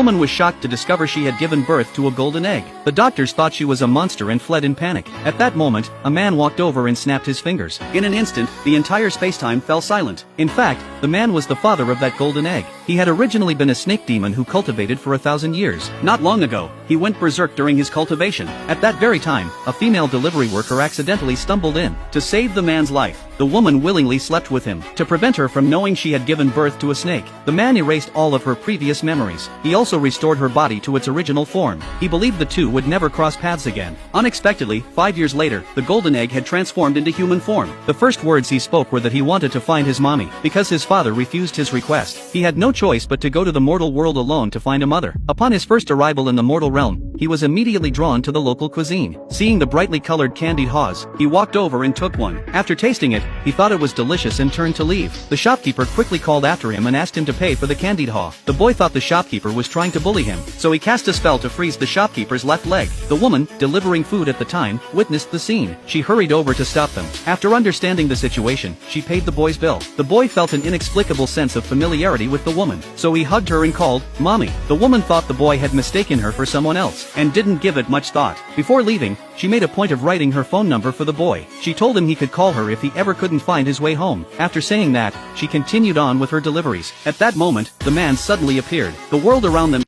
woman was shocked to discover she had given birth to a golden egg. The doctors thought she was a monster and fled in panic. At that moment, a man walked over and snapped his fingers. In an instant, the entire spacetime fell silent. In fact, the man was the father of that golden egg. He had originally been a snake demon who cultivated for 1,000 years. Not long ago, he went berserk during his cultivation. At that very time, a female delivery worker accidentally stumbled in. To save the man's life, the woman willingly slept with him, to prevent her from knowing she had given birth to a snake. The man erased all of her previous memories. He also restored her body to its original form. He believed the two would never cross paths again. Unexpectedly, 5 years later, the golden egg had transformed into human form. The first words he spoke were that he wanted to find his mommy. Because his father refused his request, he had no choice but to go to the mortal world alone to find a mother. Upon his first arrival in the mortal realm, he was immediately drawn to the local cuisine. Seeing the brightly colored candied haws, he walked over and took one. After tasting it, he thought it was delicious and turned to leave. The shopkeeper quickly called after him and asked him to pay for the candied haw. The boy thought the shopkeeper was trying to bully him, so he cast a spell to freeze the shopkeeper's left leg. The woman, delivering food at the time, witnessed the scene. She hurried over to stop them. After understanding the situation, she paid the boy's bill. The boy felt an inexplicable sense of familiarity with the woman, so he hugged her and called, "Mommy." The woman thought the boy had mistaken her for someone else, and didn't give it much thought. Before leaving, she made a point of writing her phone number for the boy. She told him he could call her if he ever couldn't find his way home. After saying that, she continued on with her deliveries. At that moment, the man suddenly appeared. The world around them